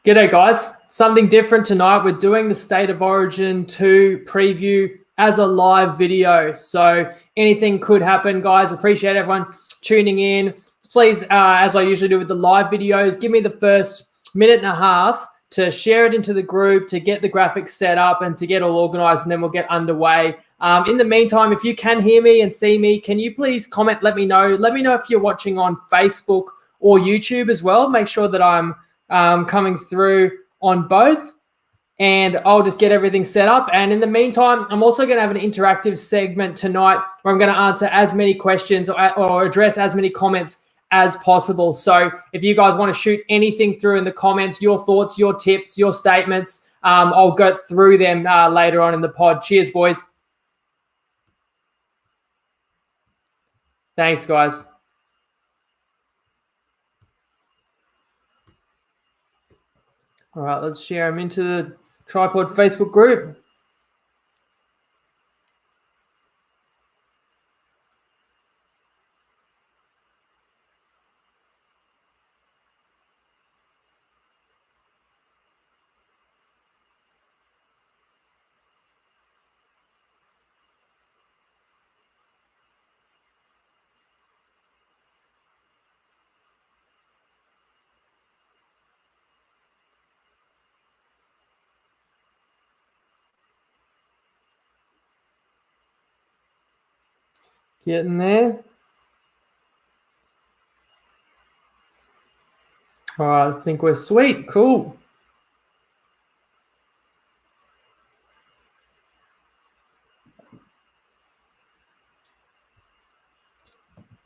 G'day guys, something different tonight. We're doing the State of Origin 2 preview as a live video. So anything could happen, guys. Appreciate everyone tuning in. Please, as I usually do with the live videos, give me the first minute and a half to share it into the group, to get the graphics set up and to get all organized, and then we'll get underway. In the meantime, if you can hear me and see me, can you please comment, let me know. Let me know if you're watching on Facebook or YouTube as well. Make sure that I'm coming through on both, and I'll just get everything set up. And in the meantime, I'm also going to have an interactive segment tonight where I'm going to answer as many questions or address as many comments as possible. So if you guys want to shoot anything through in the comments, your thoughts, your tips, your statements, I'll go through them later on in the pod. Cheers, boys. Thanks, guys. All right, let's share them into the Tripod Facebook group. Getting there. All right, I think we're sweet. Cool.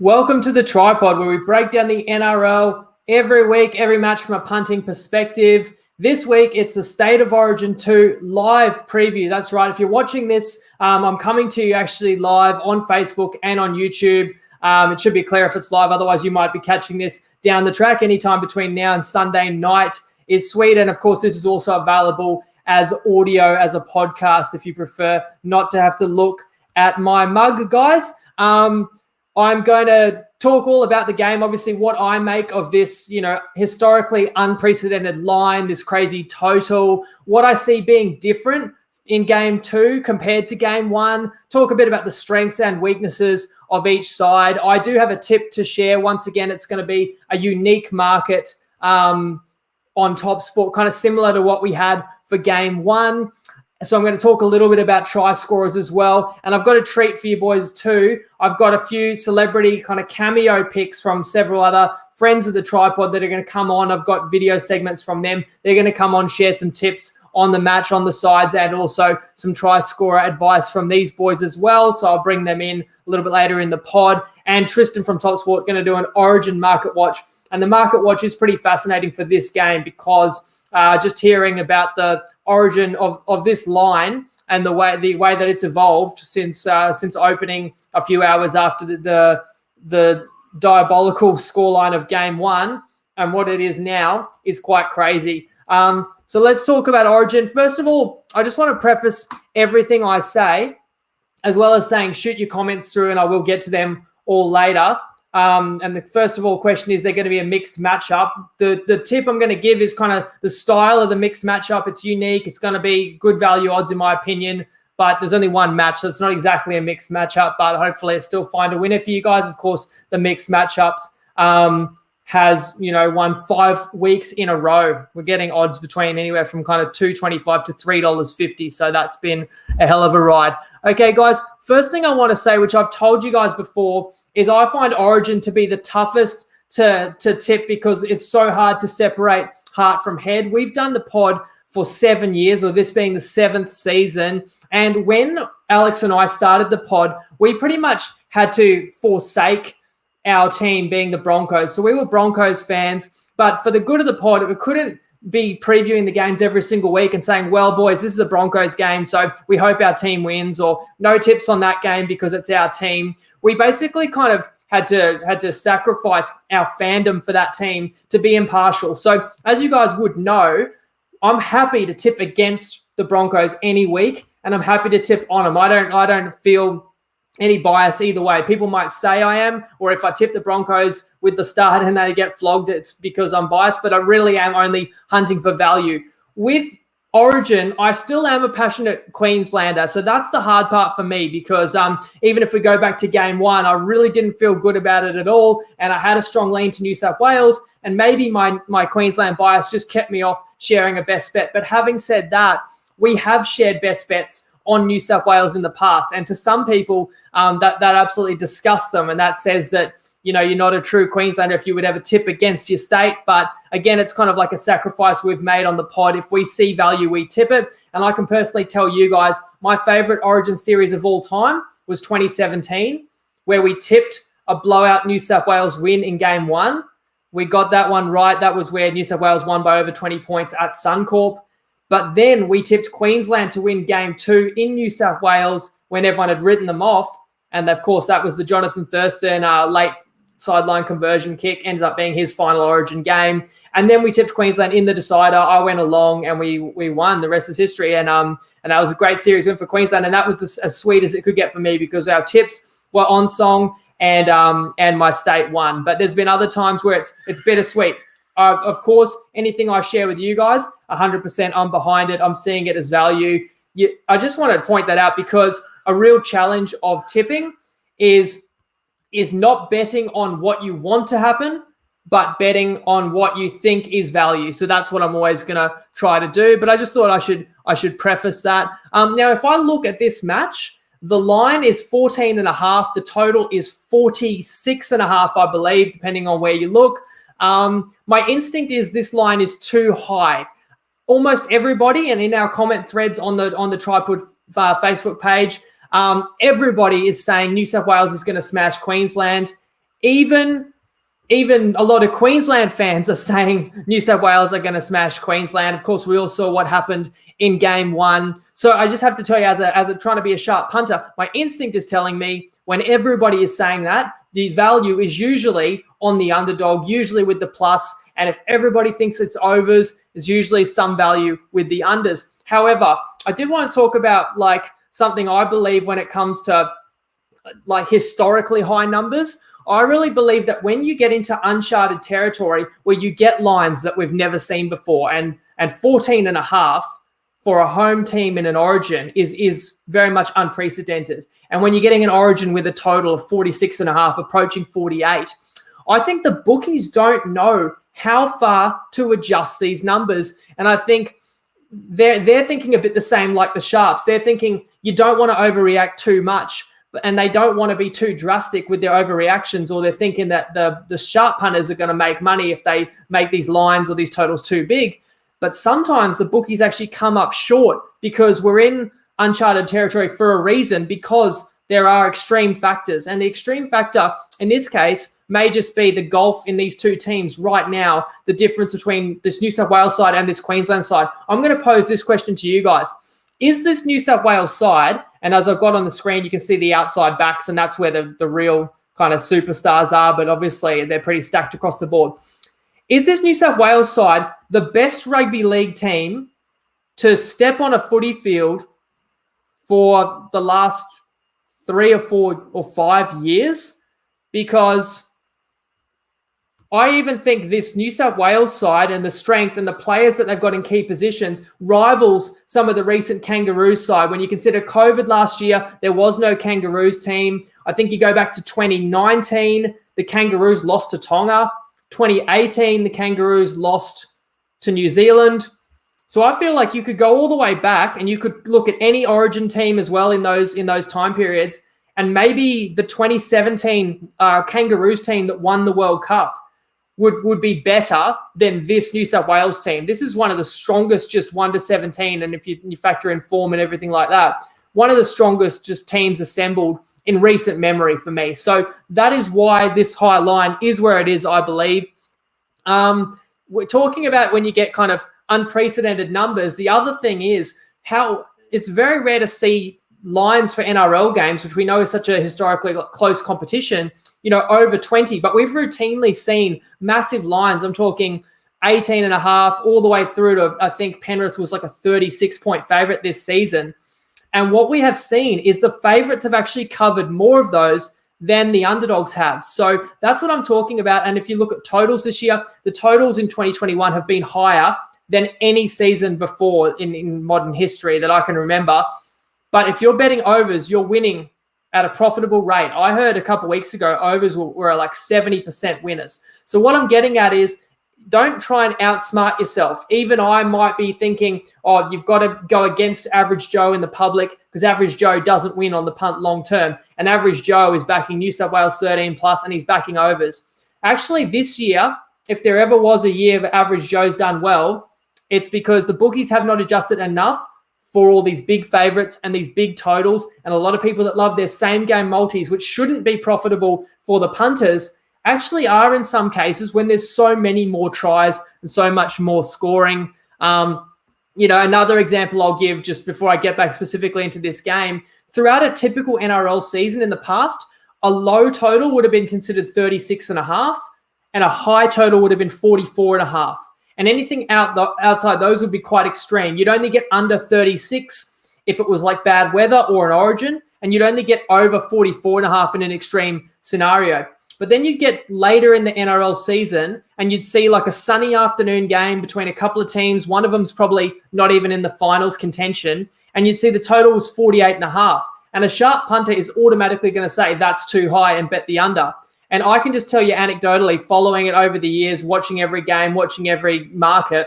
Welcome to the Tripod, where we break down the NRL every week, every match from a punting perspective. This week, it's the State of Origin 2 live preview. That's right. If you're watching this, I'm coming to you actually live on Facebook and on YouTube. It should be clear if it's live. Otherwise, you might be catching this down the track anytime between now and Sunday night is sweet. And, of course, this is also available as audio, as a podcast, if you prefer not to have to look at my mug, guys. I'm going to talk all about the game, obviously what I make of this, historically unprecedented line, this crazy total, what I see being different in game 2 compared to game 1, talk a bit about the strengths and weaknesses of each side. I do have a tip to share. Once again, it's going to be a unique market on Top Sport, kind of similar to what we had for game 1. So I'm going to talk a little bit about try scorers as well. And I've got a treat for you boys too. I've got a few celebrity kind of cameo picks from several other friends of the Tripod that are going to come on. I've got video segments from them. They're going to come on, share some tips on the match, on the sides, and also some try scorer advice from these boys as well. So I'll bring them in a little bit later in the pod. And Tristan from Top Sport going to do an Origin market watch. And the market watch is pretty fascinating for this game because just hearing about the origin of this line and the way that it's evolved since opening a few hours after the diabolical scoreline of game 1 and what it is now is quite crazy. So let's talk about Origin. First of all, I just want to preface everything I say, as well as saying shoot your comments through and I will get to them all later. And the first of all question is, they're going to be a mixed matchup. The tip I'm going to give is kind of the style of the mixed matchup. It's unique. It's going to be good value odds in my opinion, but there's only one match, so it's not exactly a mixed matchup, but hopefully I still find a winner for you guys. Of course, the mixed matchups has, won 5 weeks in a row. We're getting odds between anywhere from kind of $2.25 to $3.50. So that's been a hell of a ride. Okay, guys, first thing I want to say, which I've told you guys before, is I find Origin to be the toughest to tip because it's so hard to separate heart from head. We've done the pod for 7 years, or this being the 7th season. And when Alex and I started the pod, we pretty much had to forsake our team being the Broncos. So we were Broncos fans, but for the good of the pod, we couldn't be previewing the games every single week and saying, well, boys, this is a Broncos game, so we hope our team wins, or no tips on that game because it's our team. We basically kind of had to sacrifice our fandom for that team to be impartial. So as you guys would know, I'm happy to tip against the Broncos any week, and I'm happy to tip on them. I don't feel any bias either way. People might say I am, or if I tip the Broncos with the start and they get flogged, it's because I'm biased, but I really am only hunting for value. With Origin, I still am a passionate Queenslander. So that's the hard part for me, because even if we go back to game one, I really didn't feel good about it at all. And I had a strong lean to New South Wales, and maybe my Queensland bias just kept me off sharing a best bet. But having said that, we have shared best bets on New South Wales in the past. And to some people, that absolutely disgusts them. And that says that, you know, you're not a true Queenslander if you would ever tip against your state. But again, it's kind of like a sacrifice we've made on the pod. If we see value, we tip it. And I can personally tell you guys, my favorite Origin series of all time was 2017, where we tipped a blowout New South Wales win in game one. We got that one right. That was where New South Wales won by over 20 points at Suncorp. But then we tipped Queensland to win game two in New South Wales when everyone had written them off. And of course, that was the Jonathan Thurston late sideline conversion kick, ends up being his final Origin game. And then we tipped Queensland in the decider. I went along and we won. The rest is history. And that was a great series win for Queensland. And that was as sweet as it could get for me, because our tips were on song and my state won. But there's been other times where it's bittersweet. Of course, anything I share with you guys, 100% I'm behind it. I'm seeing it as value. I just want to point that out, because a real challenge of tipping is not betting on what you want to happen, but betting on what you think is value. So that's what I'm always going to try to do. But I just thought I should preface that. Now, if I look at this match, the line is 14.5. The total is 46.5, I believe, depending on where you look. My instinct is this line is too high. Almost everybody, and in our comment threads on the Tripod Facebook page, everybody is saying New South Wales is going to smash Queensland. Even a lot of Queensland fans are saying New South Wales are going to smash Queensland. Of course, we all saw what happened in game one. So I just have to tell you, as a trying to be a sharp punter, my instinct is telling me when everybody is saying that, the value is usually on the underdog, usually with the plus. And if everybody thinks it's overs, there's usually some value with the unders. However, I did want to talk about like something I believe when it comes to like historically high numbers. I really believe that when you get into uncharted territory where you get lines that we've never seen before, and 14.5 for a home team in an Origin is very much unprecedented. And when you're getting an Origin with a total of 46.5, approaching 48, I think the bookies don't know how far to adjust these numbers. And I think they're thinking a bit the same like the Sharps. They're thinking you don't want to overreact too much, and they don't want to be too drastic with their overreactions, or they're thinking that the sharp punters are going to make money if they make these lines or these totals too big. But sometimes the bookies actually come up short, because we're in uncharted territory for a reason, because there are extreme factors. And the extreme factor in this case may just be the gulf in these two teams right now, the difference between this New South Wales side and this Queensland side. I'm going to pose this question to you guys. Is this New South Wales side, and as I've got on the screen, you can see the outside backs, and that's where the real kind of superstars are, but obviously they're pretty stacked across the board. Is this New South Wales side the best rugby league team to step on a footy field for the last 3 or 4 or 5 years? Because I even think this New South Wales side and the strength and the players that they've got in key positions rivals some of the recent Kangaroos side. When you consider COVID last year, there was no Kangaroos team. I think you go back to 2019, the Kangaroos lost to Tonga. 2018, the Kangaroos lost to New Zealand. So I feel like you could go all the way back, and you could look at any Origin team as well in those time periods, and maybe the 2017 Kangaroos team that won the World Cup would be better than this New South Wales team. This is one of the strongest, just 1 to 17, and if you factor in form and everything like that, one of the strongest just teams assembled in recent memory for me. So that is why this high line is where it is, I believe. We're talking about when you get kind of unprecedented numbers. The other thing is how it's very rare to see lines for NRL games, which we know is such a historically close competition, over 20, but we've routinely seen massive lines. I'm talking 18.5 all the way through to, I think Penrith was like a 36-point favorite this season. And what we have seen is the favorites have actually covered more of those than the underdogs have. So that's what I'm talking about. And if you look at totals this year, the totals in 2021 have been higher than any season before in modern history that I can remember. But if you're betting overs, you're winning at a profitable rate. I heard a couple of weeks ago, overs were like 70% winners. So what I'm getting at is, don't try and outsmart yourself. Even I might be thinking, oh, you've got to go against average Joe in the public because average Joe doesn't win on the punt long term. And average Joe is backing New South Wales 13 plus and he's backing overs. Actually, this year, if there ever was a year of average Joe's done well, it's because the bookies have not adjusted enough for all these big favorites and these big totals. And a lot of people that love their same game multis, which shouldn't be profitable for the punters, actually are in some cases when there's so many more tries and so much more scoring. Another example I'll give just before I get back specifically into this game, throughout a typical NRL season in the past, a low total would have been considered 36.5 and a high total would have been 44.5. And anything outside those would be quite extreme. You'd only get under 36 if it was like bad weather or an origin, and you'd only get over 44.5 in an extreme scenario. But then you'd get later in the NRL season and you'd see like a sunny afternoon game between a couple of teams. One of them's probably not even in the finals contention. And you'd see the total was 48.5. And a sharp punter is automatically going to say that's too high and bet the under. And I can just tell you anecdotally, following it over the years, watching every game, watching every market,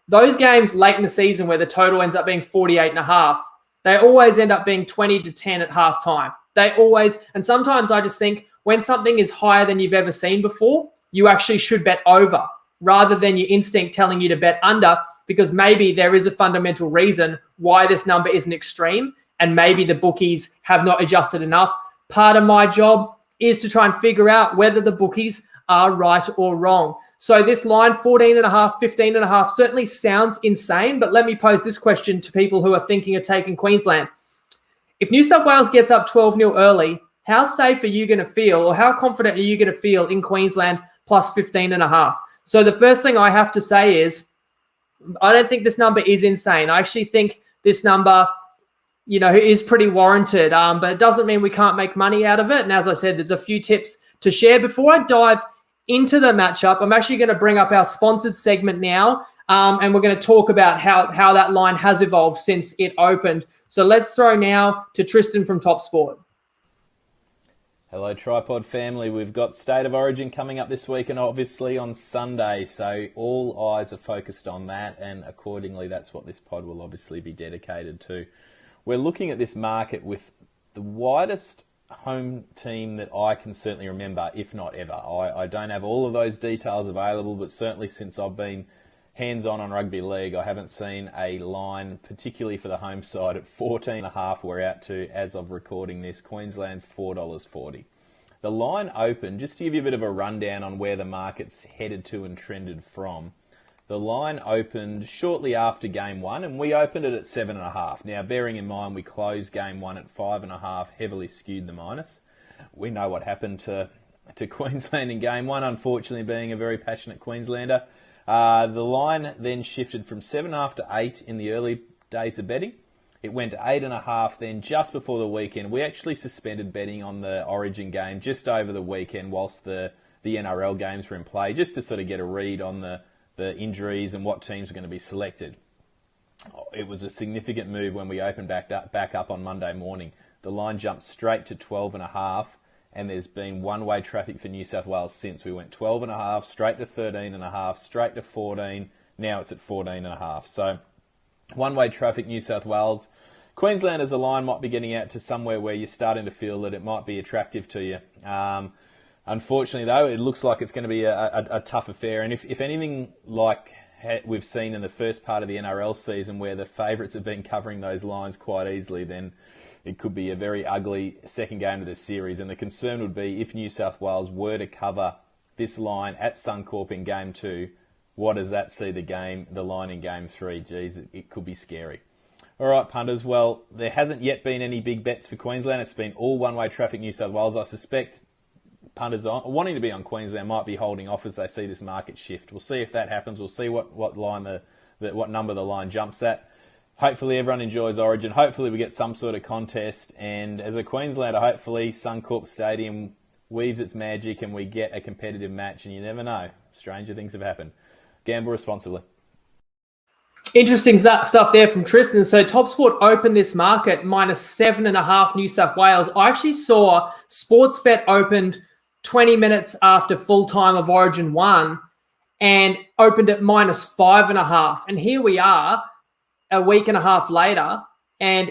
those games late in the season where the total ends up being 48.5, they always end up being 20-10 at halftime. They always, and sometimes I just think, when something is higher than you've ever seen before, you actually should bet over rather than your instinct telling you to bet under, because maybe there is a fundamental reason why this number isn't extreme and maybe the bookies have not adjusted enough. Part of my job is to try and figure out whether the bookies are right or wrong. So this line, 14.5, 15.5, certainly sounds insane, but let me pose this question to people who are thinking of taking Queensland. If New South Wales gets up 12-0 early, how safe are you going to feel, or how confident are you going to feel in Queensland plus 15.5? So the first thing I have to say is, I don't think this number is insane. I actually think this number, is pretty warranted, but it doesn't mean we can't make money out of it. And as I said, there's a few tips to share. Before I dive into the matchup, I'm actually going to bring up our sponsored segment now, and we're going to talk about how that line has evolved since it opened. So let's throw now to Tristan from Top Sport. Hello Tripod family, we've got State of Origin coming up this week and obviously on Sunday, so all eyes are focused on that, and accordingly that's what this pod will obviously be dedicated to. We're looking at this market with the widest home team that I can certainly remember, if not ever. I don't have all of those details available, but certainly since I've been hands-on on rugby league, I haven't seen a line, particularly for the home side, at 14.5 we're out to, as of recording this. Queensland's $4.40. The line opened, just to give you a bit of a rundown on where the market's headed to and trended from, the line opened shortly after Game 1, and we opened it at 7.5. Now, bearing in mind we closed Game 1 at 5.5, heavily skewed the minus. We know what happened to Queensland in Game 1, unfortunately, being a very passionate Queenslander. The line then shifted from 7.5 to 8 in the early days of betting. It went to 8.5 then just before the weekend. We actually suspended betting on the Origin game just over the weekend whilst the NRL games were in play, just to sort of get a read on the injuries and what teams were going to be selected. It was a significant move when we opened back up on Monday morning. The line jumped straight to 12.5. And there's been one-way traffic for New South Wales since. We went 12.5, straight to 13.5, straight to 14. Now it's at 14.5. So one-way traffic, New South Wales. Queensland as a line might be getting out to somewhere where you're starting to feel that it might be attractive to you. Unfortunately, though, it looks like it's going to be a tough affair. And if anything like we've seen in the first part of the NRL season where the favourites have been covering those lines quite easily, then it could be a very ugly second game of the series. And the concern would be if New South Wales were to cover this line at Suncorp in Game 2, what does that see the line in Game 3? Geez, it could be scary. All right, punters. Well, there hasn't yet been any big bets for Queensland. It's been all one-way traffic New South Wales. I suspect punters wanting to be on Queensland might be holding off as they see this market shift. We'll see if that happens. We'll see what number the line jumps at. hopefully everyone enjoys Origin. Hopefully we get some sort of contest. And as a Queenslander, hopefully Suncorp Stadium weaves its magic and we get a competitive match. And you never know. Stranger things have happened. Gamble responsibly. Interesting stuff there from Tristan. So TopSport opened this market -7.5 New South Wales. I actually saw Sportsbet opened 20 minutes after full time of Origin 1 and opened at -5.5. And here we are a week and a half later, and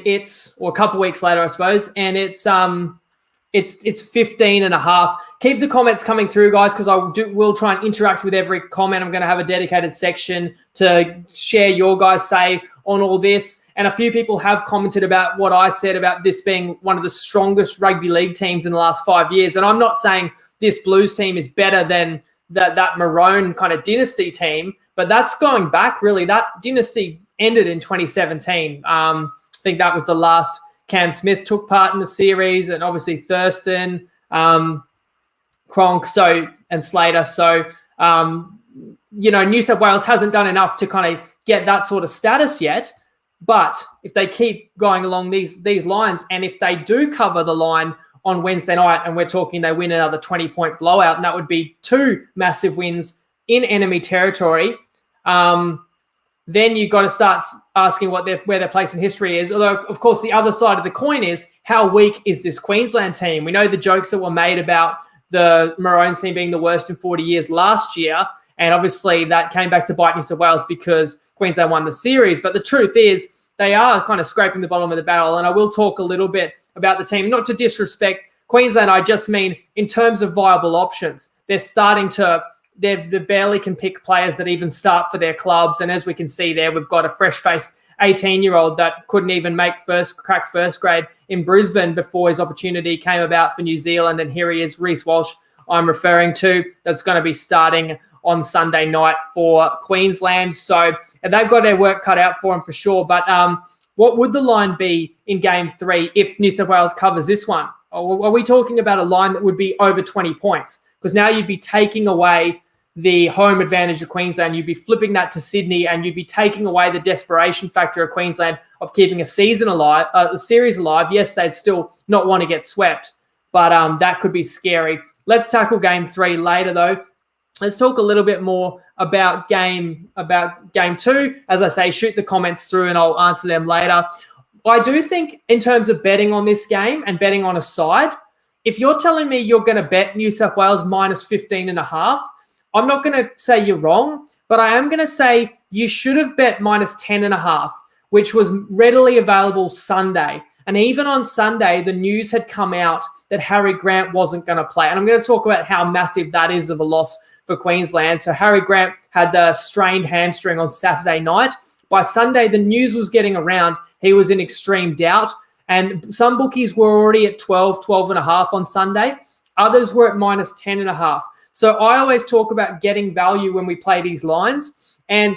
or a couple of weeks later, I suppose, and it's 15.5. Keep the comments coming through, guys, because we'll try and interact with every comment. I'm going to have a dedicated section to share your guys' say on all this. And a few people have commented about what I said about this being one of the strongest rugby league teams in the last 5 years. And I'm not saying this Blues team is better than that Maroon kind of dynasty team, but that's going back, really. That dynasty ended in 2017. I think that was the last Cam Smith took part in the series, and obviously Thurston, Cronk, and Slater. So, New South Wales hasn't done enough to kind of get that sort of status yet. But if they keep going along these lines, and if they do cover the line on Wednesday night, and we're talking they win another 20-point blowout, and that would be 2 massive wins in enemy territory, then you've got to start asking where their place in history is. Although, of course, the other side of the coin is how weak is this Queensland team? We know the jokes that were made about the Maroons team being the worst in 40 years last year, and obviously that came back to bite New South Wales because Queensland won the series. But the truth is they are kind of scraping the bottom of the barrel, and I will talk a little bit about the team. Not to disrespect Queensland, I just mean in terms of viable options. They barely can pick players that even start for their clubs. And as we can see there, we've got a fresh-faced 18-year-old that couldn't even crack first grade in Brisbane before his opportunity came about for New Zealand. And here he is, Reece Walsh, I'm referring to, that's going to be starting on Sunday night for Queensland. So they've got their work cut out for him for sure. But what would the line be in Game 3 if New South Wales covers this one? Are we talking about a line that would be over 20 points? Because now you'd be taking away the home advantage of Queensland. You'd be flipping that to Sydney, and you'd be taking away the desperation factor of Queensland of keeping a series alive. Yes, they'd still not want to get swept, but that could be scary. Let's tackle Game 3 later, though. Let's talk a little bit more about Game 2. As I say, shoot the comments through, and I'll answer them later. I do think in terms of betting on this game and betting on a side, if you're telling me you're going to bet New South Wales -15.5, I'm not going to say you're wrong, but I am going to say you should have bet -10.5, which was readily available Sunday. And even on Sunday, the news had come out that Harry Grant wasn't going to play. And I'm going to talk about how massive that is of a loss for Queensland. So Harry Grant had the strained hamstring on Saturday night. By Sunday, the news was getting around. He was in extreme doubt. And some bookies were already at 12.5 on Sunday. Others were at -10.5. So I always talk about getting value when we play these lines. And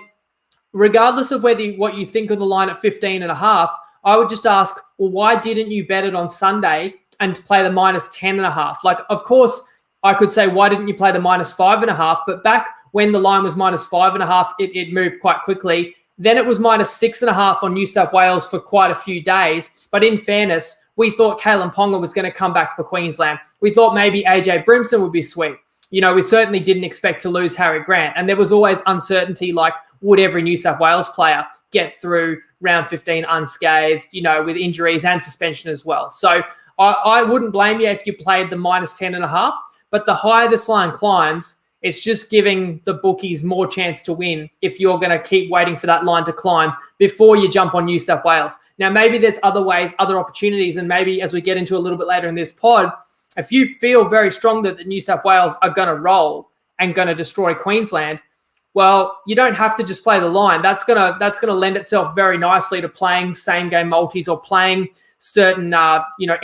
regardless of what you think of the line at 15.5, I would just ask, well, why didn't you bet it on Sunday and play the -10.5? Like, of course, I could say, why didn't you play the -5.5? But back when the line was -5.5, it moved quite quickly. Then it was -6.5 on New South Wales for quite a few days. But in fairness, we thought Kalen Ponga was going to come back for Queensland. We thought maybe AJ Brimson would be sweet. We certainly didn't expect to lose Harry Grant. And there was always uncertainty, like, would every New South Wales player get through round 15 unscathed, with injuries and suspension as well. So I wouldn't blame you if you played the -10.5. But the higher this line climbs, it's just giving the bookies more chance to win if you're going to keep waiting for that line to climb before you jump on New South Wales. Now, maybe there's other ways, other opportunities, and maybe as we get into a little bit later in this pod, if you feel very strong that the New South Wales are going to roll and going to destroy Queensland, well, you don't have to just play the line. That's gonna lend itself very nicely to playing same game multis or playing certain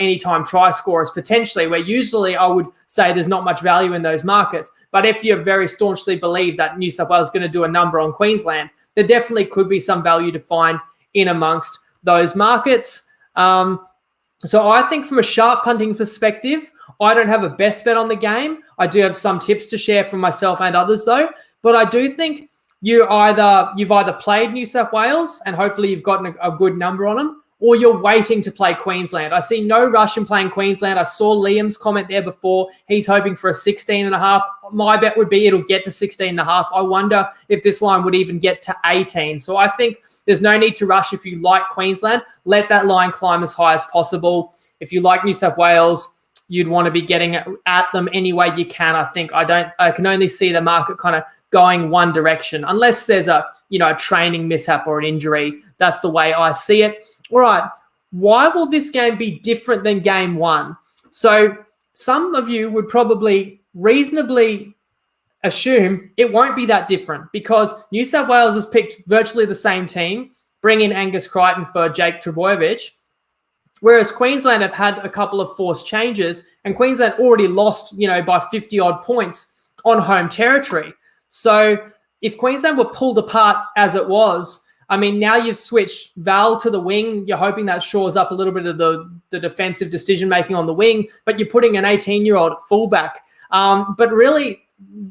anytime try scorers potentially, where usually I would say there's not much value in those markets. But if you very staunchly believe that New South Wales is going to do a number on Queensland, there definitely could be some value to find in amongst those markets. So I think from a sharp punting perspective, I don't have a best bet on the game. I do have some tips to share from myself and others though. But I do think you've either played New South Wales and hopefully you've gotten a good number on them, or you're waiting to play Queensland. I see no rush in playing Queensland. I saw Liam's comment there before. He's hoping for a 16.5. My bet would be it'll get to 16.5. I wonder if this line would even get to 18. So I think there's no need to rush if you like Queensland. Let that line climb as high as possible. If you like New South Wales, you'd want to be getting at them any way you can. I think I can only see the market kind of going one direction, unless there's a training mishap or an injury. That's the way I see it. All right, why will this game be different than game one? So some of you would probably reasonably assume it won't be that different because New South Wales has picked virtually the same team, bring in Angus Crichton for Jake Trbojevic, whereas Queensland have had a couple of forced changes and Queensland already lost, by 50-odd points on home territory. So if Queensland were pulled apart as it was, now you've switched Val to the wing. You're hoping that shores up a little bit of the defensive decision-making on the wing, but you're putting an 18-year-old fullback. But really,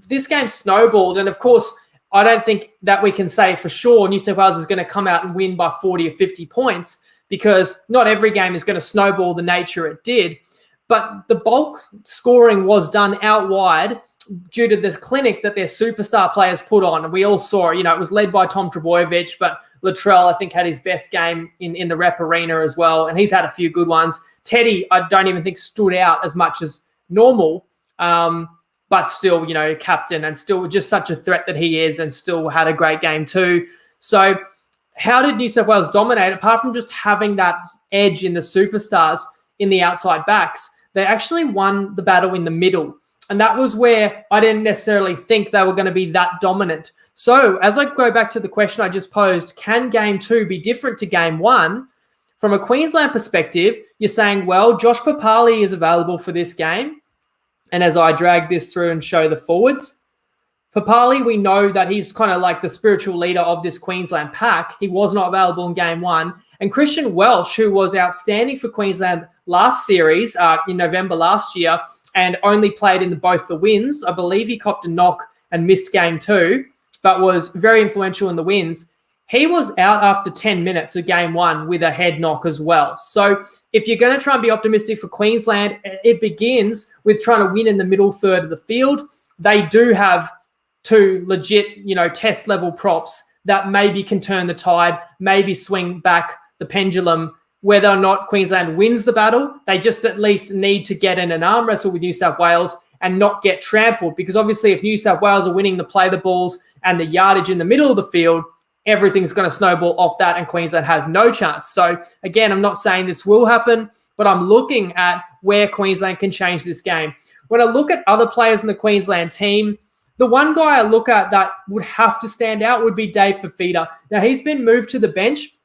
this game snowballed. And, of course, I don't think that we can say for sure New South Wales is going to come out and win by 40 or 50 points because not every game is going to snowball the nature it did. But the bulk scoring was done out wide due to this clinic that their superstar players put on. And we all saw, it was led by Tom Trbojevic, but Latrell, I think, had his best game in the rep arena as well. And he's had a few good ones. Teddy, I don't even think stood out as much as normal, but still, captain and still just such a threat that he is and still had a great game too. So how did New South Wales dominate? Apart from just having that edge in the superstars in the outside backs, they actually won the battle in the middle. And that was where I didn't necessarily think they were going to be that dominant. So as I go back to the question I just posed, can game two be different to game one? From a Queensland perspective, you're saying, well, Josh Papali is available for this game. And as I drag this through and show the forwards, Papali, we know that he's kind of like the spiritual leader of this Queensland pack. He was not available in game one. And Christian Welch, who was outstanding for Queensland last series in November last year and only played in both the wins. I believe he copped a knock and missed game two, but was very influential in the wins. He was out after 10 minutes of game one with a head knock as well. So if you're going to try and be optimistic for Queensland, it begins with trying to win in the middle third of the field. They do have two legit, test level props that maybe can turn the tide, maybe swing back the pendulum. Whether or not Queensland wins the battle, they just at least need to get in an arm wrestle with New South Wales and not get trampled. Because obviously if New South Wales are winning the play the balls and the yardage in the middle of the field, everything's going to snowball off that and Queensland has no chance. So again, I'm not saying this will happen, but I'm looking at where Queensland can change this game. When I look at other players in the Queensland team, the one guy I look at that would have to stand out would be Dave Fifita. Now, he's been moved to the bench.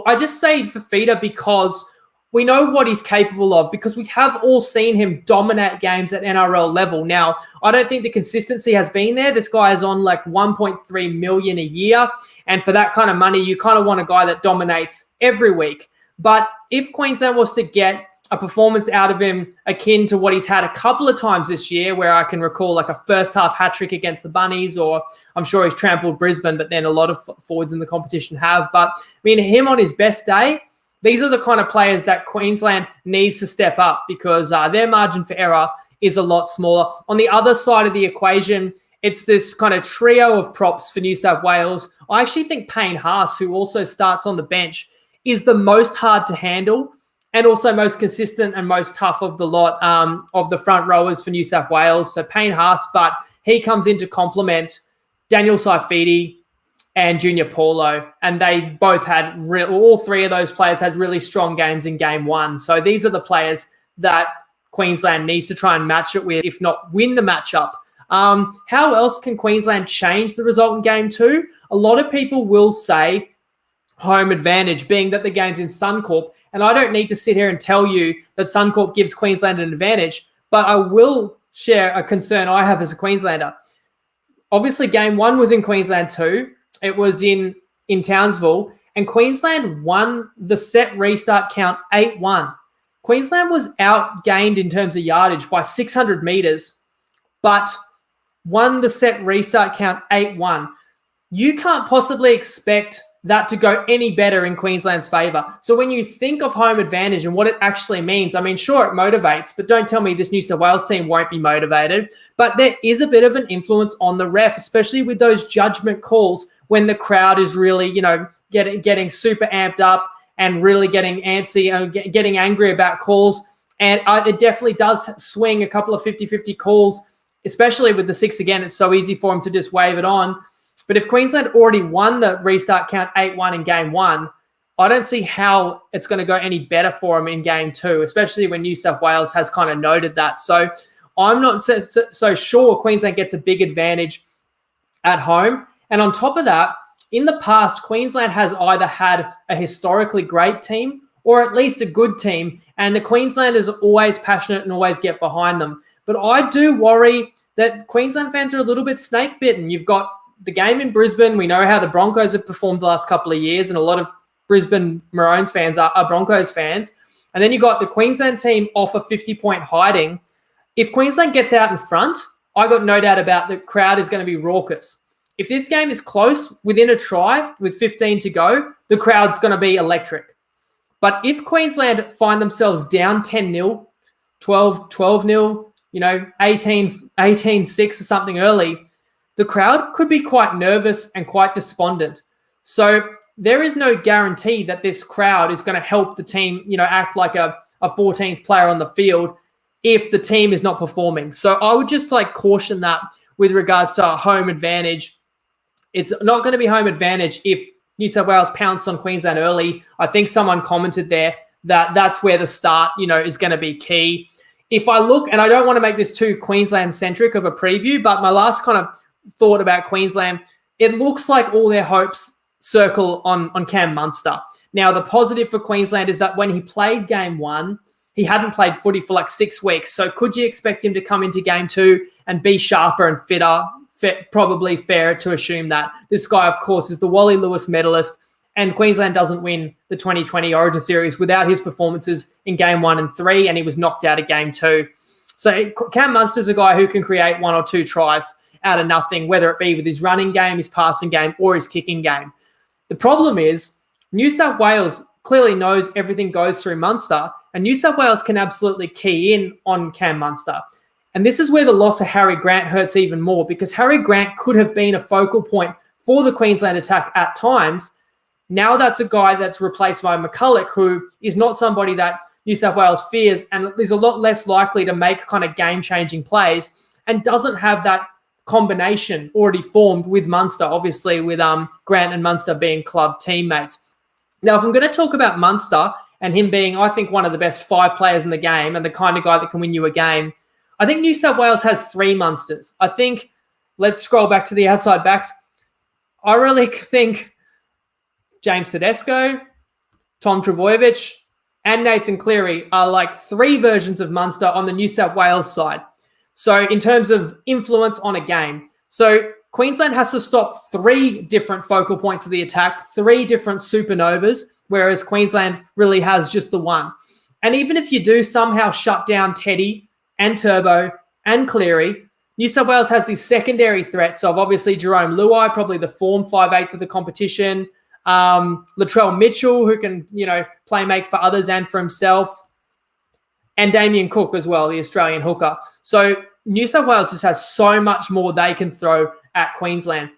I just say Fifita because we know what he's capable of, because we have all seen him dominate games at NRL level. Now, I don't think the consistency has been there. This guy is on like 1.3 million a year. And for that kind of money, you kind of want a guy that dominates every week. But if Queensland was to get a performance out of him akin to what he's had a couple of times this year, where I can recall like a first half hat trick against the Bunnies, or I'm sure he's trampled Brisbane, but then a lot of forwards in the competition have. But him on his best day, these are the kind of players that Queensland needs to step up because their margin for error is a lot smaller. On the other side of the equation, it's this kind of trio of props for New South Wales. I actually think Payne Haas, who also starts on the bench, is the most hard to handle and also most consistent and most tough of the lot of the front rowers for New South Wales. So Payne Haas, but he comes in to complement Daniel Saifidi and Junior Paulo. And they both had, all three of those players had really strong games in game one. So these are the players that Queensland needs to try and match it with, if not win the matchup. How else can Queensland change the result in game two? A lot of people will say home advantage, being that the game's in Suncorp. And I don't need to sit here and tell you that Suncorp gives Queensland an advantage, but I will share a concern I have as a Queenslander. Obviously, game one was in Queensland too. It was in Townsville, and Queensland won the set restart count 8-1. Queensland was outgained in terms of yardage by 600 metres, but won the set restart count 8-1. you can't possibly expect that to go any better in Queensland's favour. So when you think of home advantage and what it actually means, I mean, sure, it motivates, but don't tell me this New South Wales team won't be motivated. But there is a bit of an influence on the ref, especially with those judgment calls when the crowd is really, getting super amped up and really getting antsy and getting angry about calls. And it definitely does swing a couple of 50-50 calls, especially with the 6 again. It's so easy for them to just wave it on. But if Queensland already won the restart count 8-1 in game 1, I don't see how it's going to go any better for them in game 2, especially when New South Wales has kind of noted that. So I'm not so sure Queensland gets a big advantage at home. And on top of that, in the past, Queensland has either had a historically great team or at least a good team, and the Queenslanders are always passionate and always get behind them. But I do worry that Queensland fans are a little bit snake-bitten. You've got the game in Brisbane. We know how the Broncos have performed the last couple of years, and a lot of Brisbane Maroons fans are Broncos fans. And then you got the Queensland team off a 50-point hiding. If Queensland gets out in front, I got no doubt about the crowd is going to be raucous. If this game is close within a try with 15 to go, the crowd's going to be electric. But if Queensland find themselves down 10-0, 12-0, 18-6 or something early, the crowd could be quite nervous and quite despondent. So there is no guarantee that this crowd is going to help the team, act like a 14th player on the field if the team is not performing. So I would just caution that with regards to our home advantage. It's not going to be home advantage if New South Wales pounced on Queensland early. I think someone commented there that that's where the start, is going to be key. If I look, and I don't want to make this too Queensland-centric of a preview, but my last kind of thought about Queensland, it looks like all their hopes circle on Cam Munster. Now, the positive for Queensland is that when he played game 1, he hadn't played footy for 6 weeks. So could you expect him to come into game 2 and be sharper and fitter? Probably fair to assume that. This guy, of course, is the Wally Lewis medalist, and Queensland doesn't win the 2020 Origin Series without his performances in game 1 and 3, and he was knocked out of game 2. So Cam Munster's a guy who can create 1 or 2 tries out of nothing, whether it be with his running game, his passing game, or his kicking game. The problem is New South Wales clearly knows everything goes through Munster, and New South Wales can absolutely key in on Cam Munster. And this is where the loss of Harry Grant hurts even more, because Harry Grant could have been a focal point for the Queensland attack at times. Now that's a guy that's replaced by McCulloch, who is not somebody that New South Wales fears and is a lot less likely to make kind of game-changing plays and doesn't have that combination already formed with Munster, obviously with Grant and Munster being club teammates. Now, if I'm going to talk about Munster and him being, I think, one of the best 5 players in the game and the kind of guy that can win you a game, I think New South Wales has 3 Munsters. I think, let's scroll back to the outside backs. I really think James Tedesco, Tom Trbojevic, and Nathan Cleary are 3 versions of Munster on the New South Wales side. So in terms of influence on a game. So Queensland has to stop 3 different focal points of the attack, 3 different supernovas, whereas Queensland really has just the one. And even if you do somehow shut down Teddy and Turbo and Cleary, New South Wales has these secondary threats of obviously Jerome Luai, probably the form 5/8 of the competition, Latrell Mitchell, who can, play make for others and for himself, and Damien Cook as well, the Australian hooker. So New South Wales just has so much more they can throw at Queensland.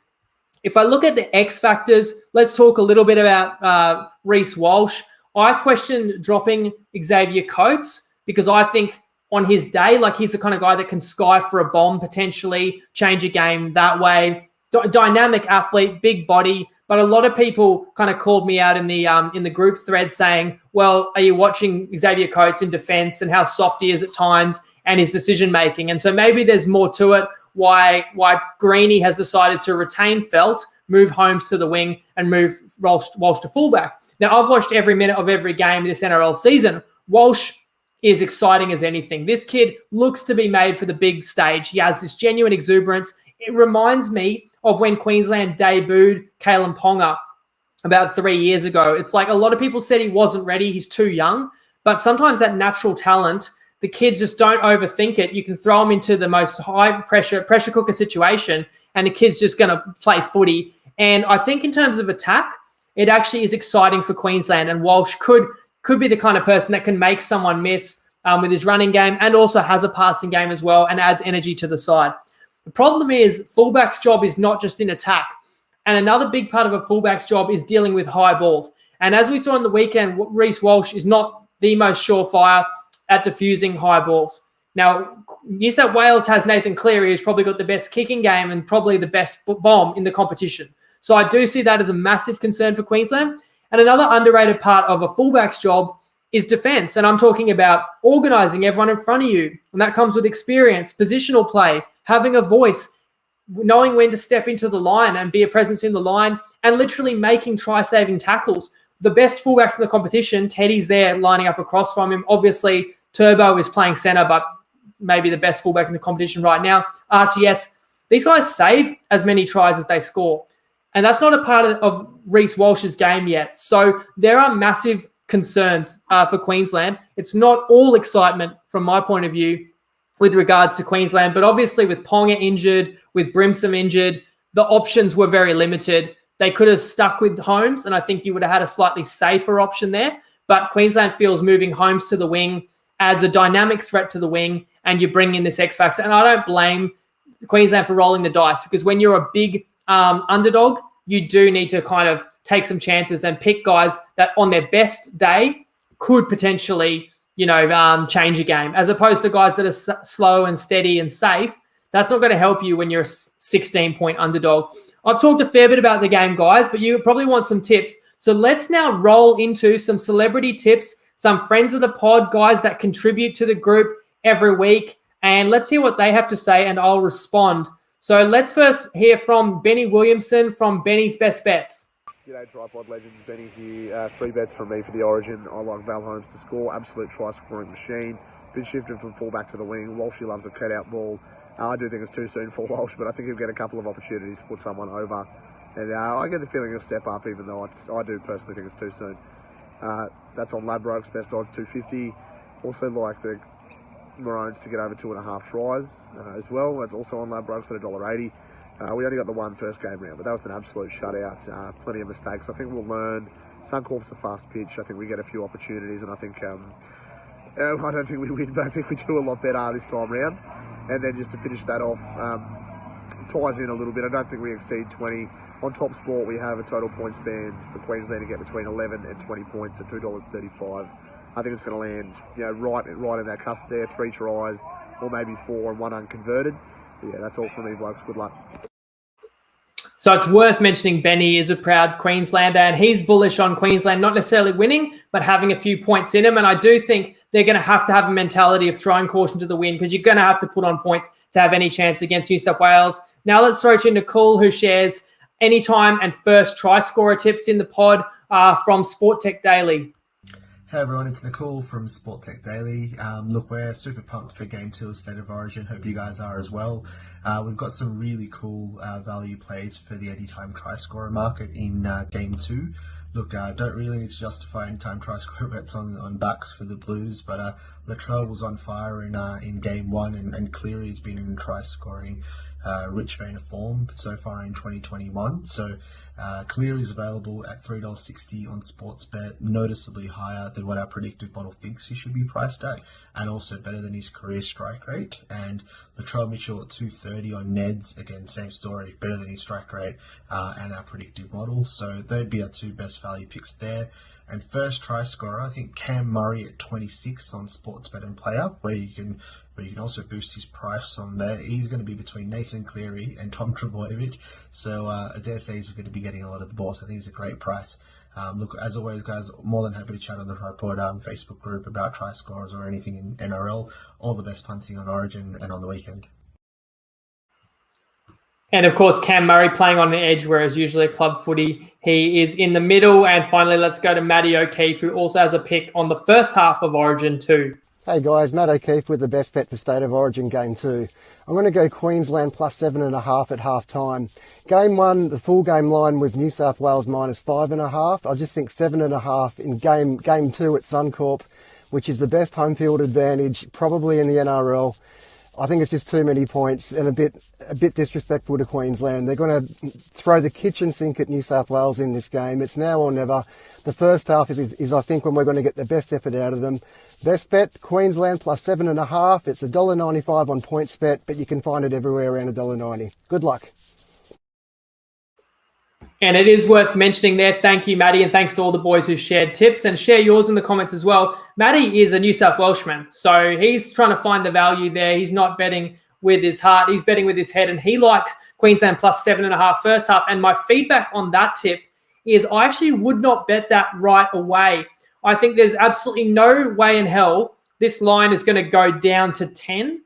If I look at the X factors, let's talk a little bit about Reece Walsh. I question dropping Xavier Coates because I think on his day, he's the kind of guy that can sky for a bomb, potentially change a game that way. Dynamic athlete, big body, but a lot of people kind of called me out in the group thread saying, well, are you watching Xavier Coates in defense and how soft he is at times and his decision making? And so maybe there's more to it. Why Greeny has decided to retain Felt, move Holmes to the wing, and move Walsh to fullback. Now, I've watched every minute of every game this NRL season. Walsh is exciting as anything. This kid looks to be made for the big stage. He has this genuine exuberance. It reminds me of when Queensland debuted Kalen Ponga about 3 years ago. It's a lot of people said he wasn't ready. He's too young. But sometimes that natural talent, the kids just don't overthink it. You can throw them into the most high pressure cooker situation and the kid's just going to play footy. And I think in terms of attack, it actually is exciting for Queensland, and Walsh could be the kind of person that can make someone miss with his running game, and also has a passing game as well and adds energy to the side. The problem is fullback's job is not just in attack. And another big part of a fullback's job is dealing with high balls. And as we saw in the weekend, Reece Walsh is not the most surefire at diffusing high balls. Now, New South Wales has Nathan Cleary, who's probably got the best kicking game and probably the best bomb in the competition. So I do see that as a massive concern for Queensland. And another underrated part of a fullback's job is defense. And I'm talking about organizing everyone in front of you. And that comes with experience, positional play, having a voice, knowing when to step into the line and be a presence in the line, and literally making try-saving tackles. The best fullbacks in the competition, Teddy's there lining up across from him. Obviously, Turbo is playing center, but maybe the best fullback in the competition right now. RTS, these guys save as many tries as they score. And that's not a part of Reece Walsh's game yet. So there are massive concerns for Queensland. It's not all excitement from my point of view with regards to Queensland, but obviously with Ponga injured, with Brimson injured, the options were very limited. They could have stuck with Holmes, and I think you would have had a slightly safer option there. But Queensland feels moving Holmes to the wing adds a dynamic threat to the wing, and you bring in this X factor. And I don't blame Queensland for rolling the dice, because when you're a big underdog, you do need to kind of take some chances and pick guys that on their best day could potentially, change a game, as opposed to guys that are slow and steady and safe. That's not going to help you when you're a 16-point underdog. I've talked a fair bit about the game, guys, but you probably want some tips. So let's now roll into some celebrity tips, some friends of the pod, guys that contribute to the group every week, and let's hear what they have to say, and I'll respond. So let's first hear from Benny Williamson from Benny's Best Bets. G'day Tripod Legends, Benny here. 3 bets from me for the Origin. I like Val Holmes to score, absolute try-scoring machine. Been shifted from fullback to the wing. Walshy loves a cut-out ball. I do think it's too soon for Walsh, but I think he'll get a couple of opportunities to put someone over. And I get the feeling he'll step up, even though I do personally think it's too soon. That's on Ladbrokes, best odds 250. Also like the Maroons to get over 2.5 tries as well. That's also on Ladbrokes at $1.80. We only got the one first game round, but that was an absolute shutout. Plenty of mistakes. I think we'll learn. Suncorp's a fast pitch. I think we get a few opportunities, and I think I don't think we win, but I think we do a lot better this time round. And then just to finish that off, ties in a little bit. I don't think we exceed 20. On Top Sport, we have a total points band for Queensland to get between 11 and 20 points at $2.35. I think it's going to land, right in that cusp there. 3 tries, or maybe 4 and 1 unconverted. But yeah, that's all from me, blokes. Good luck. So it's worth mentioning Benny is a proud Queenslander, and he's bullish on Queensland, not necessarily winning, but having a few points in him. And I do think they're going to have a mentality of throwing caution to the wind, because you're going to have to put on points to have any chance against New South Wales. Now let's throw to Nicole, who shares anytime and first try scorer tips in the pod from Sport Tech Daily. Hey everyone, it's Nicole from Sport Tech Daily. Look, we're super pumped for Game 2 of State of Origin. Hope you guys are as well. We've got some really cool value plays for the anytime try scorer market in Game 2. Look, don't really need to justify anytime try scorer bets on backs for the Blues, but Latrell was on fire in Game 1, and Cleary's been in try scoring rich vein of form so far in 2021. So Cleary is available at $3.60 on Sportsbet, noticeably higher than what our predictive model thinks he should be priced at, and also better than his career strike rate. And Latrell Mitchell at $2.30 on Neds, again, same story, better than his strike rate and our predictive model. So they'd be our 2 best value picks there. And first try scorer, I think Cam Murray at 26 on Sportsbet and PlayUp, where you can also boost his price on there. He's going to be between Nathan Cleary and Tom Trbojevic, so I dare say he's going to be getting a lot of the balls. I think he's a great price. Look, as always, guys, more than happy to chat on the Tripod Facebook group about try scorers or anything in NRL. All the best punting on Origin and on the weekend. And of course, Cam Murray playing on the edge, whereas usually a club footy, he is in the middle. And finally, let's go to Matty O'Keefe, who also has a pick on the first half of Origin 2. Hey guys, Matt O'Keefe with the best bet for State of Origin Game 2. I'm going to go Queensland plus 7.5 at half time. Game 1, the full game line was New South Wales minus 5.5. I just think 7.5 in game 2 at Suncorp, which is the best home field advantage probably in the NRL. I think it's just too many points and a bit disrespectful to Queensland. They're going to throw the kitchen sink at New South Wales in this game. It's now or never. The first half is I think, when we're going to get the best effort out of them. Best bet, Queensland plus 7.5. It's $1.95 on PointsBet, but you can find it everywhere around $1.90. Good luck. And it is worth mentioning there, thank you, Maddie, and thanks to all the boys who shared tips, and share yours in the comments as well. Maddie is a New South Welshman, so he's trying to find the value there. He's not betting with his heart, he's betting with his head, and he likes Queensland plus 7.5 first half. And my feedback on that tip is I actually would not bet that right away. I think there's absolutely no way in hell this line is going to go down to 10,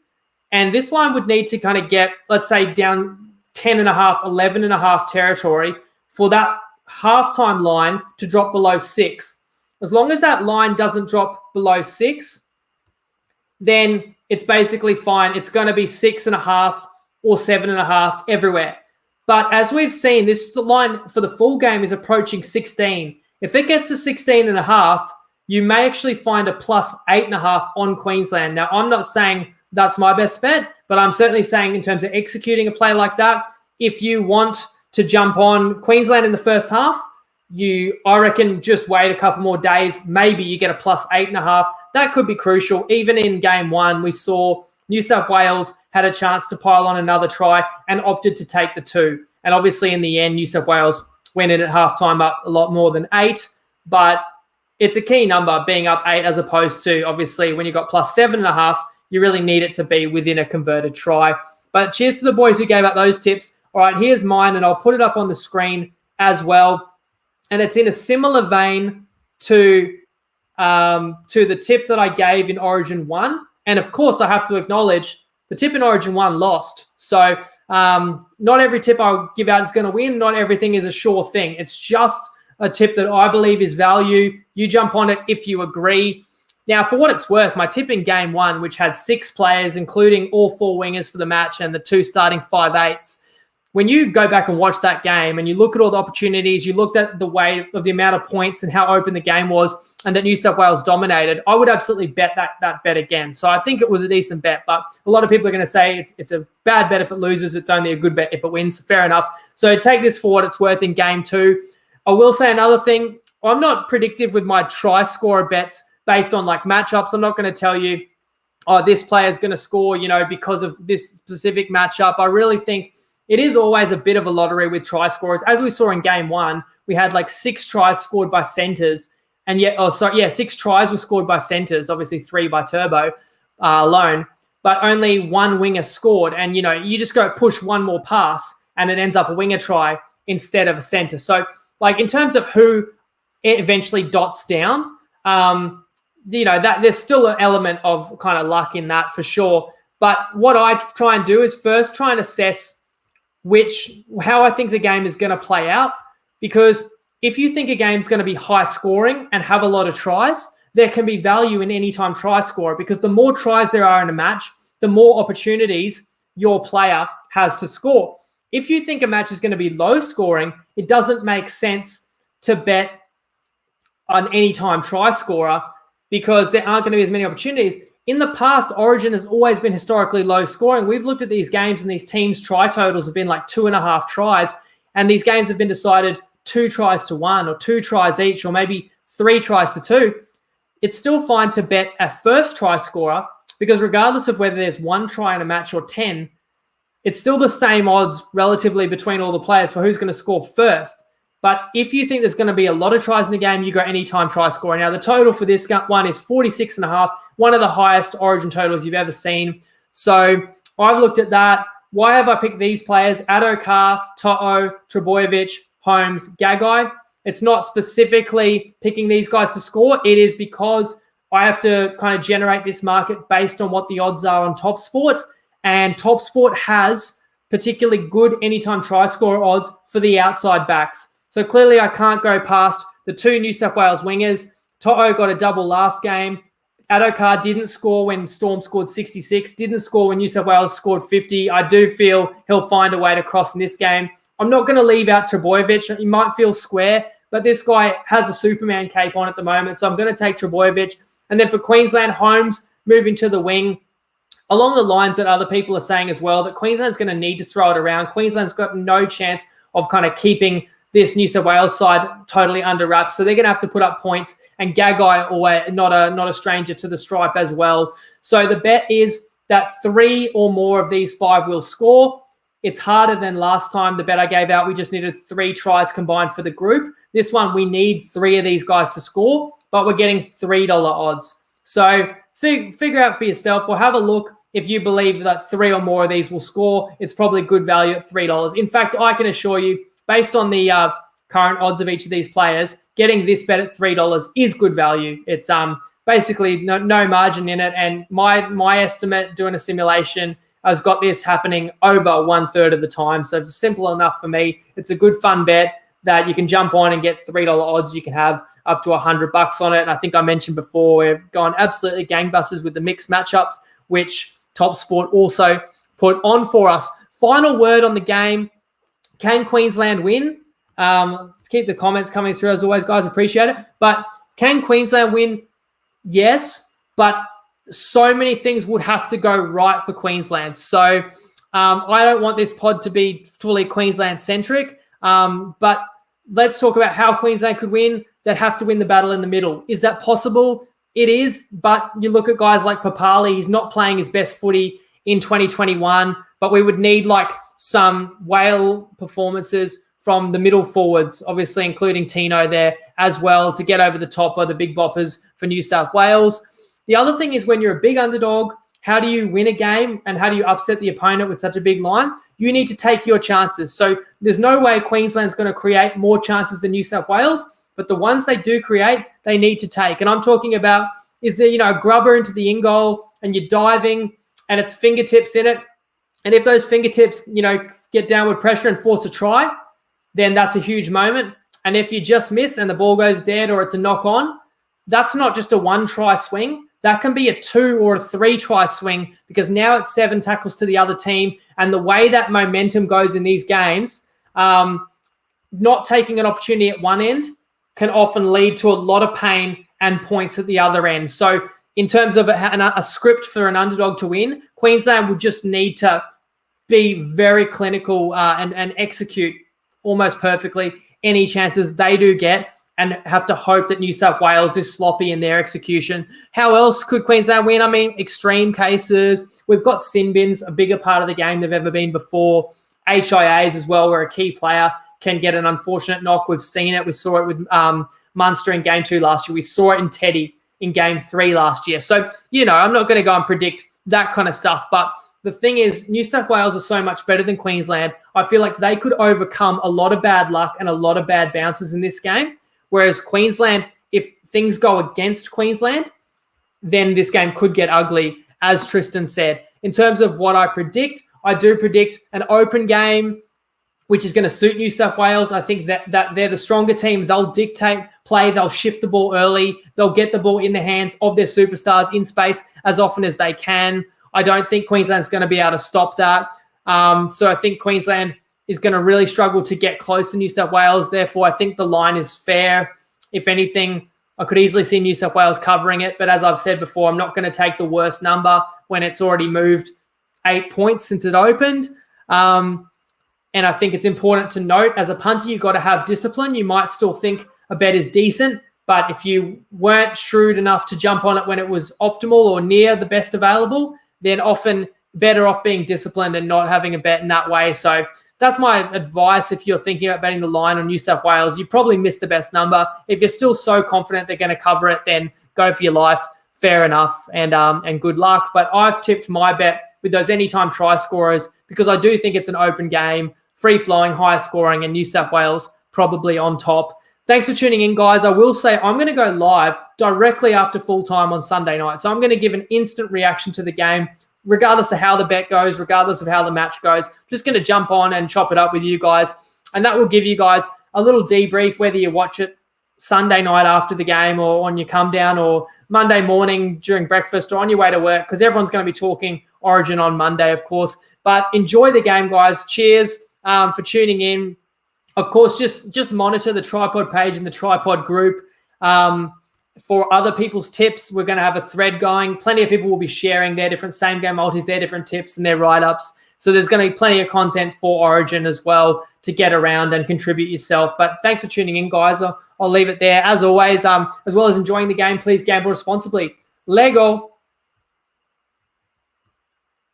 and this line would need to kind of get, let's say, down 10.5, 11.5 territory for that halftime line to drop below 6. As long as that line doesn't drop below 6, then it's basically fine. It's going to be 6.5 or 7.5 everywhere. But as we've seen, this line for the full game is approaching 16. If it gets to 16.5, you may actually find a plus 8.5 on Queensland. Now, I'm not saying that's my best bet, but I'm certainly saying in terms of executing a play like that, if you want to jump on Queensland in the first half, I reckon just wait a couple more days. Maybe you get a plus 8.5. That could be crucial. Even in game one, we saw New South Wales had a chance to pile on another try and opted to take the 2. And obviously in the end, New South Wales went in at halftime up a lot more than 8. But it's a key number being up 8 as opposed to, obviously, when you've got plus 7.5, you really need it to be within a converted try. But cheers to the boys who gave out those tips. All right, here's mine, and I'll put it up on the screen as well. And it's in a similar vein to the tip that I gave in Origin 1. And, of course, I have to acknowledge the tip in Origin 1 lost. So not every tip I'll give out is going to win. Not everything is a sure thing. It's just a tip that I believe is value. You jump on it if you agree. Now, for what it's worth, my tip in game 1, which had 6 players, including all 4 wingers for the match and the 2 starting 5/8s, when you go back and watch that game and you look at all the opportunities, you looked at the way of the amount of points and how open the game was and that New South Wales dominated, I would absolutely bet that bet again. So I think it was a decent bet, but a lot of people are going to say it's a bad bet if it loses. It's only a good bet if it wins. Fair enough. So take this for what it's worth in game 2. I will say another thing. I'm not predictive with my try scorer bets based on like matchups. I'm not going to tell you, oh, this player is going to score, because of this specific matchup. I really think it is always a bit of a lottery with try scorers. As we saw in game 1, we had like 6 tries scored by centers. And yet, 6 tries were scored by centers, obviously 3 by Turbo alone, but only 1 winger scored. And, you just go push one more pass and it ends up a winger try instead of a center. So, like, in terms of who it eventually dots down, that there's still an element of kind of luck in that for sure. But what I try and do is first try and assess how I think the game is going to play out. Because if you think a game's going to be high scoring and have a lot of tries, there can be value in any time try scorer, because the more tries there are in a match, the more opportunities your player has to score. If you think a match is going to be low scoring, it doesn't make sense to bet on any time try scorer because there aren't going to be as many opportunities. In the past, Origin has always been historically low scoring. We've looked at these games and these teams' try totals have been like 2.5 tries, and these games have been decided 2 tries to 1 or 2 tries each, or maybe 3 tries to 2. It's still fine to bet a first try scorer because regardless of whether there's 1 try in a match or 10, it's still the same odds relatively between all the players for who's going to score first. But if you think there's going to be a lot of tries in the game, you go anytime try scorer. Now, the total for this one is 46.5, one of the highest Origin totals you've ever seen. So I've looked at that. Why have I picked these players? Adokar, To'o, Trebojevic, Holmes, Gagai. It's not specifically picking these guys to score. It is because I have to kind of generate this market based on what the odds are on TopSport. And TopSport has particularly good anytime try scorer odds for the outside backs. So clearly I can't go past the 2 New South Wales wingers. To'o got a double last game. Adokar didn't score when Storm scored 66, didn't score when New South Wales scored 50. I do feel he'll find a way to cross in this game. I'm not going to leave out Trebojevic. He might feel square, but this guy has a Superman cape on at the moment, so I'm going to take Trebojevic. And then for Queensland, Holmes moving to the wing. along the lines that other people are saying as well, that Queensland's going to need to throw it around. Queensland's got no chance of kind of keeping this New South Wales side totally under wraps. So they're going to have to put up points, and Gagai, always not a stranger to the stripe as well. So the bet is that 3 or more of these 5 will score. It's harder than last time. The bet I gave out, we just needed 3 tries combined for the group. This one, we need 3 of these guys to score, but we're getting $3 odds. So figure out for yourself, or have a look. If you believe that 3 or more of these will score, it's probably good value at $3. In fact, I can assure you, based on the current odds of each of these players, getting this bet at $3 is good value. It's basically no margin in it. And my estimate, doing a simulation, has got this happening over 1/3 of the time. So it's simple enough for me. It's a good fun bet that you can jump on and get $3 odds. You can have up to $100 on it. And I think I mentioned before, we've gone absolutely gangbusters with the mixed matchups, which Top Sport also put on for us. Final word on the game. Can Queensland win? Let's keep the comments coming through as always, guys. Appreciate it. But can Queensland win? Yes, but so many things would have to go right for Queensland. So I don't want this pod to be fully Queensland-centric, but let's talk about how Queensland could win. They'd have to win the battle in the middle. Is that possible? It is, but you look at guys like Papali, he's not playing his best footy in 2021, but we would need like some whale performances from the middle forwards, obviously including Tino there as well, to get over the top of the big boppers for New South Wales. The other thing is, when you're a big underdog, how do you win a game and how do you upset the opponent with such a big line? You need to take your chances. So there's no way Queensland's going to create more chances than New South Wales, but the ones they do create, they need to take. And I'm talking about, is there, a grubber into the in goal and you're diving and it's fingertips in it. And if those fingertips, get downward pressure and force a try, then that's a huge moment. And if you just miss and the ball goes dead or it's a knock on, that's not just a 1-try swing. That can be a 2 or a 3-try swing, because now it's 7 tackles to the other team. And the way that momentum goes in these games, not taking an opportunity at one end can often lead to a lot of pain and points at the other end. So in terms of a script for an underdog to win, Queensland would just need to be very clinical and execute almost perfectly any chances they do get, and have to hope that New South Wales is sloppy in their execution. How else could Queensland win? I mean, extreme cases. We've got sin bins, a bigger part of the game they've ever been before. HIAs as well, where a key player can get an unfortunate knock. We've seen it. We saw it with Munster in Game 2 last year. We saw it in Teddy in Game 3 last year. So, I'm not going to go and predict that kind of stuff. But the thing is, New South Wales are so much better than Queensland. I feel like they could overcome a lot of bad luck and a lot of bad bounces in this game. Whereas Queensland, if things go against Queensland, then this game could get ugly, as Tristan said. In terms of what I do predict an open game, which is going to suit New South Wales. I think that they're the stronger team. They'll dictate play. They'll shift the ball early. They'll get the ball in the hands of their superstars in space as often as they can. I don't think Queensland's going to be able to stop that. So I think Queensland is going to really struggle to get close to New South Wales. Therefore, I think the line is fair. If anything, I could easily see New South Wales covering it. But as I've said before, I'm not going to take the worst number when it's already moved 8 points since it opened. And I think it's important to note, as a punter, you've got to have discipline. You might still think a bet is decent, but if you weren't shrewd enough to jump on it when it was optimal or near the best available, then often better off being disciplined and not having a bet in that way. So that's my advice. If you're thinking about betting the line on New South Wales, you probably missed the best number. If you're still so confident they're going to cover it, then go for your life. Fair enough, and good luck. But I've tipped my bet with those anytime try scorers because I do think it's an open game, free-flowing, high scoring, and New South Wales probably on top. Thanks for tuning in, guys. I will say I'm going to go live directly after full time on Sunday night. So I'm going to give an instant reaction to the game, regardless of how the bet goes, regardless of how the match goes. Just going to jump on and chop it up with you guys. And that will give you guys a little debrief, whether you watch it Sunday night after the game or on your come down or Monday morning during breakfast or on your way to work, because everyone's going to be talking Origin on Monday, of course. But enjoy the game, guys. Cheers for tuning in. Of course, just monitor the Tripod page and the Tripod group. For other people's tips, we're going to have a thread going. Plenty of people will be sharing their different same-game multis, their different tips and their write-ups. So there's going to be plenty of content for Origin as well to get around and contribute yourself. But thanks for tuning in, guys. I'll leave it there. As always, as well as enjoying the game, please gamble responsibly. Lego.